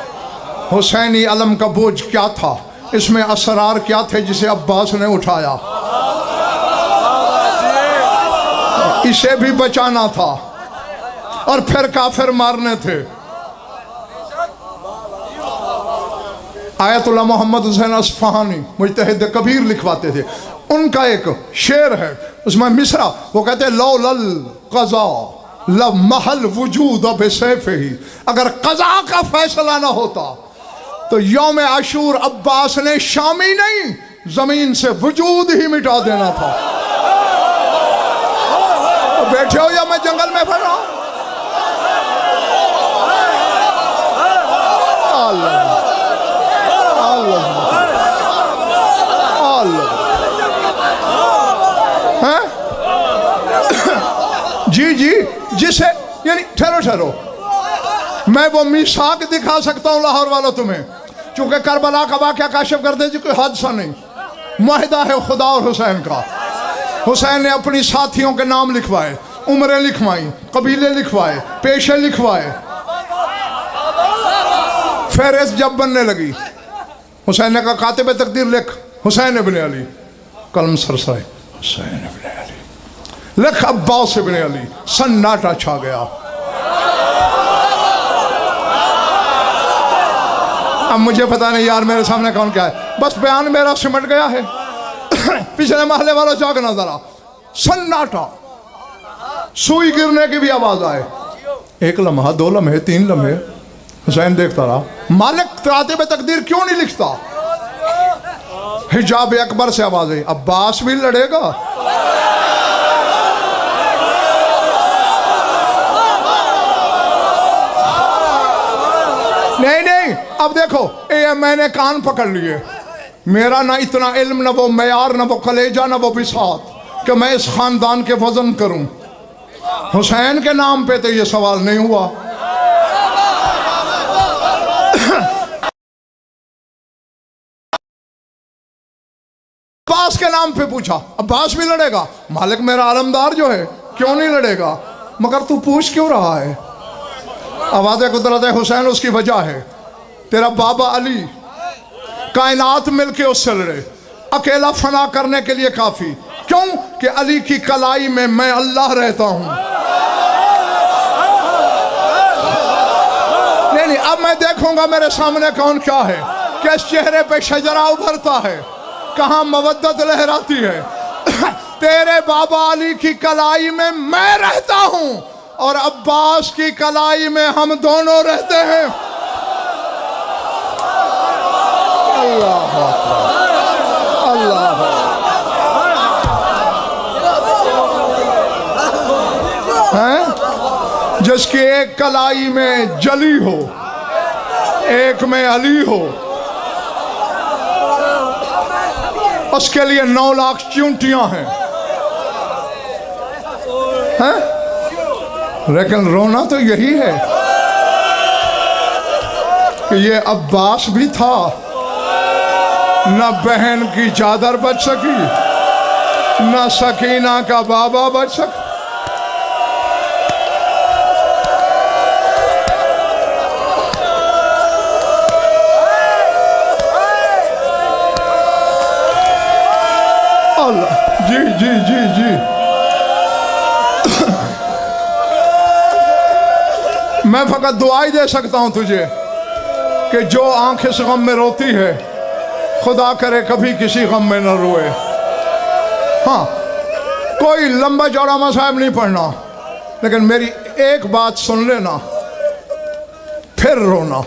हुसैनी अलम का बोझ क्या था, इसमें असरार क्या थे जिसे अब्बास ने उठाया। इसे भी बचाना था और फिर काफिर मारने थे। आयतुल्लाह मोहम्मद हुसैन अस्फहानी मुजतहिद कबीर लिखवाते थे, उनका एक शेर है उसमें मिसरा, वो कहते हैं लौलल क़ज़ा लब महल वजूद अब सैफ ही। अगर क़ज़ा का फैसला ना होता तो यौम आशूर अब्बास ने शामी नहीं जमीन से वजूद ही मिटा देना था। तो बैठे हो या मैं जंगल में फिर रहा हूं? जी जी, जिसे यानी ठहरो ठहरो, मैं वो मिसाक दिखा सकता हूं लाहौर वालों तुम्हें, क्योंकि करबला का वाक़या काशिफ कर दे जी कोई हादसा नहीं, मुआहिदा है खुदा और हुसैन का। हुसैन ने अपनी साथियों के नाम लिखवाए, उम्रें लिखवाई, कबीले लिखवाए, पेशे लिखवाए। फेहरिस्त जब बनने लगी, हुसैन ने कहा कातिब तकदीर लिख हुसैन इब्ने अली, कलम सरसाए हुसैन इब्ने अली, लिख अब्बास इब्ने अली। सन्नाटा छा गया। अब मुझे पता नहीं यार मेरे सामने कौन क्या है, बस बयान मेरा सिमट गया है। पिछले महले वालों जागना जरा, सन्नाटा, सुई गिरने की भी आवाज आए। एक लम्हा, दो लम्हे, तीन लम्हे, हुसैन देखता रहा। मालिक कातिब तकदीर क्यों नहीं लिखता? हिजाब अकबर से आवाज आई, अब्बास भी लड़ेगा? नहीं नहीं, अब देखो ये मैंने कान पकड़ लिए। मेरा ना इतना इल्म, ना वो मयार, ना वो कलेजा, ना वो बिसात कि मैं इस खानदान के वजन करूं। हुसैन के नाम पे तो ये सवाल नहीं हुआ। अब्बास के नाम पे पूछा, अब्बास भी लड़ेगा? मालिक मेरा आलमदार जो है क्यों नहीं लड़ेगा? मगर तू पूछ क्यों रहा है? आवाज़ कुदरत है हुसैन, उसकी वजह है तेरा बाबा अली कायनात मिलके उससे लड़े, अकेला फना करने के लिए काफी। क्यों कि अली की कलाई में मैं अल्लाह रहता हूं। नहीं नहीं, अब मैं देखूंगा मेरे सामने कौन क्या है, किस चेहरे पे शजरा उभरता है, कहां मवद्दत लहराती है। तेरे बाबा अली की कलाई में मैं रहता हूं और अब्बास की कलाई में हम दोनों रहते हैं। अल्लाह अल्लाह हैं, जिसकी एक कलाई में जली हो, एक में अली हो, उसके लिए 9 लाख चूंटियां हैं। लेकिन रोना तो यही है कि ये अब्बास भी था, न बहन की चादर बच सकी, न सकीना का बाबा बच सका। जी जी जी जी, मैं फकत दुआ ही दे सकता हूं तुझे कि जो आंख इस गम में रोती है, खुदा करे कभी किसी गम में न रोए। हाँ, कोई लंबा चौड़ा मसाइब नहीं पढ़ना, लेकिन मेरी एक बात सुन लेना, फिर रोना।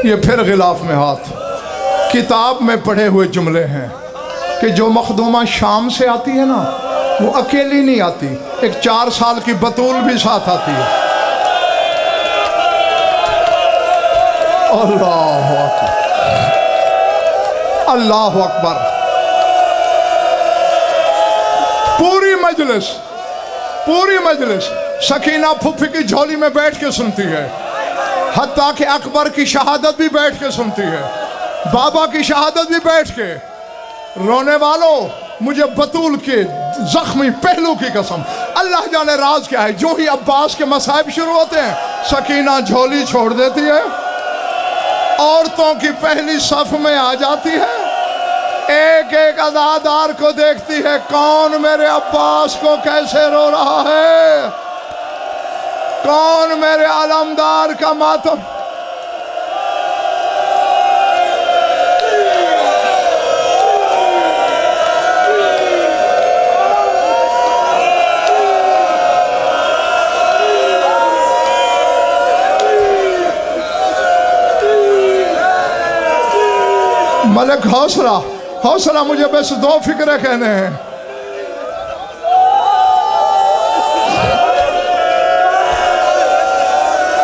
ये फिर गिलाफ में हाथ। किताब में पढ़े हुए जुमले हैं कि जो मखदूमा शाम से आती है ना, वो अकेली नहीं आती, एक 4 साल की बतूल भी साथ आती है। अल्लाह अकबर, अल्लाह अकबर। पूरी मजलिस सकीना फुफी की झोली में बैठ के सुनती है, हत्ता कि अकबर की शहादत भी बैठ के सुनती है, बाबा की शहादत भी बैठ के। रोने वालों, मुझे बतूल के जख्मी पहलू की कसम, अल्लाह जाने राज क्या है। जो ही अब्बास के मसाइब शुरू होते हैं, सकीना झोली छोड़ देती है, औरतों की पहली सफ में आ जाती है, एक एक अदादार को देखती है, कौन मेरे अब्बास को कैसे रो रहा है, कौन मेरे आलमदार का मातम। मलिक हौसला, हौसला, मुझे बस दो फिक्रे कहने हैं।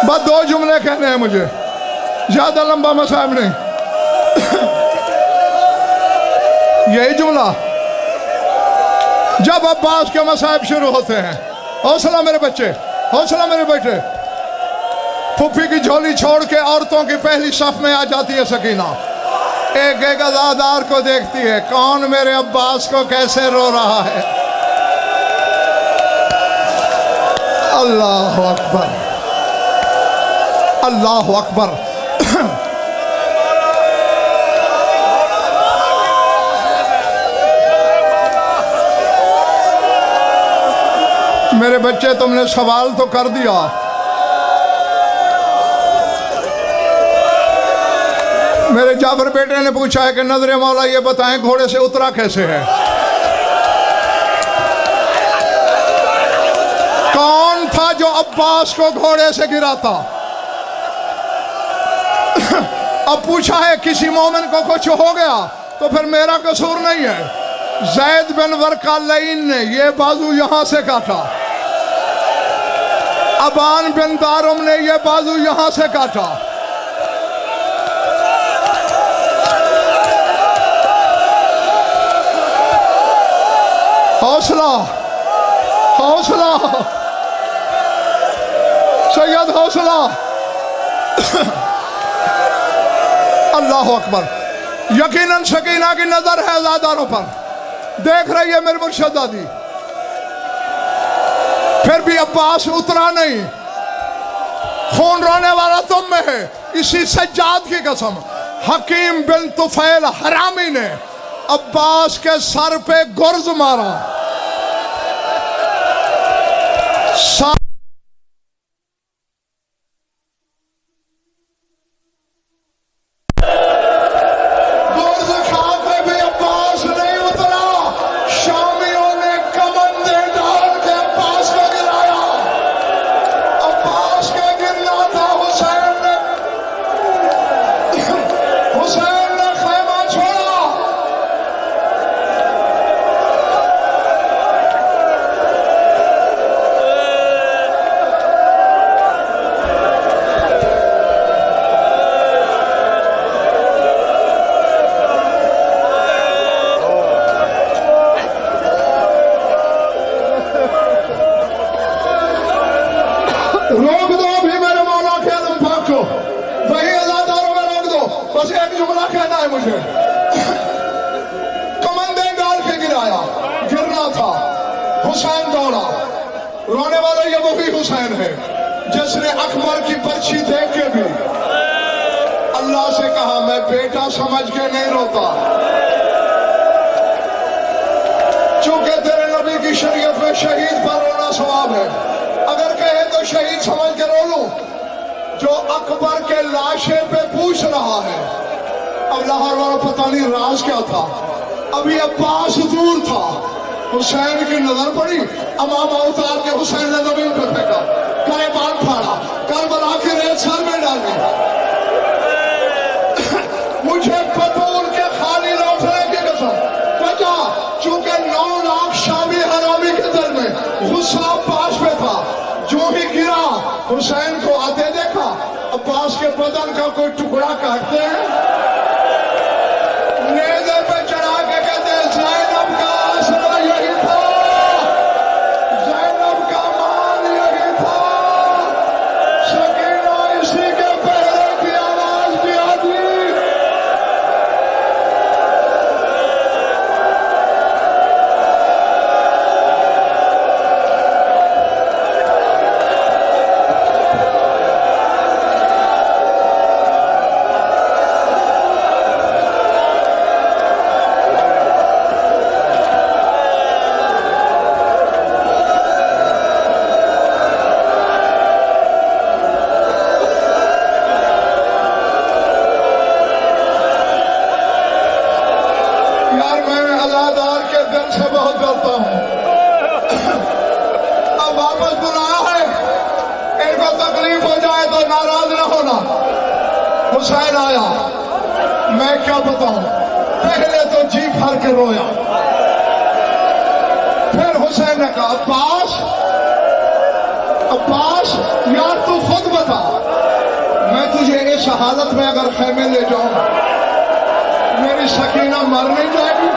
बस दो जुमले कहने हैं मुझे, ज्यादा लंबा मसाइब नहीं। यही जुमला, जब अब्बास के मसाइब शुरू होते हैं, हौसला मेरे बच्चे, हौसला मेरे बेटे, फुफी की झोली छोड़ के औरतों की पहली सफ में आ जाती है सकीना, एक एक अज़ादार को देखती है, कौन मेरे अब्बास को कैसे रो रहा है। अल्लाह अकबर, अल्लाह अकबर। मेरे बच्चे, तुमने सवाल तो कर दिया, मेरे जाफर बेटे ने पूछा है कि नजरे मौला ये बताएं घोड़े से उतरा कैसे है। कौन था जो अब्बास को घोड़े से गिराता? अब पूछा है किसी मोमिन को कुछ हो गया तो फिर मेरा कसूर नहीं है। जैद बिन वर्कालईन ने ये बाजू यहां से काटा, अबान बिन दारुम ने ये बाजू यहां से काटा, हौसला, हौसला सैयद, हौसला। अल्लाह अकबर। यकीनन सकीना की नजर है अज़ादारों पर, देख रही है मेरी मुर्शद दादी, फिर भी अब्बास उतरा नहीं। खून रोने वाला तुम में है, इसी सज्जाद की कसम। हकीम बिन तुफैल हरामी ने अब्बास के सर पे गुर्ज मारा। गुर्ज खा के भी अब्बास नहीं उतरा। शामियों ने कमंदे डाल के अब्बास को गिराया। अब्बास के गिरना था, हुसैन ने खैमा छोड़ा। रोक दो अभी मेरे मौला के आलम पाक को, वही अज़ादारों में रोक दो। बस एक जुमला कहना है मुझे। कमंदे डाल के गिराया, गिरना था, हुसैन दौड़ा। रोने वाला ये वही हुसैन है जिसने अकबर की पर्ची देख के भी अल्लाह से कहा, मैं बेटा समझ के नहीं रोता, चूंकि तेरे नबी की शरीयत में शहीद पर रोना सवाब है। अगर कहे तो शहीद समझ के रो लूं जो अकबर के लाशे पे पूछ रहा है। अब लाहौर वाला पता नहीं राज क्या था। अभी अब्बास दूर था, हुसैन की नजर पड़ी, अमामा उतार के हुसैन ने जमीन पे फेंका, करे बाल फाड़ा, करबला की रेत सर में डाली। मुझे बतूल के खाली लौटने की कसम, वजह चूंकि 9 लाख शामी हरामी के दर में गुस्सा अब्बास पे था। जो ही गिरा हुसैन को आते देखा, अब्बास के बदन का कोई टुकड़ा काटते हैं, नेज़े पे चढ़ा के कहते हैं, ज़ैनब का आसरा यही था, ज़ैनब का मान यही था, सकीना इसी के पहरे की आवाज दिया दी। तो नाराज ना होना। हुसैन आया, मैं क्या बताऊं, पहले तो जी भर के रोया, फिर हुसैन ने कहा अब्बास, अब्बास यार तू खुद बता, मैं तुझे इस हालत में अगर खेमे ले जाऊं, मेरी सकीना मर नहीं जाएगी?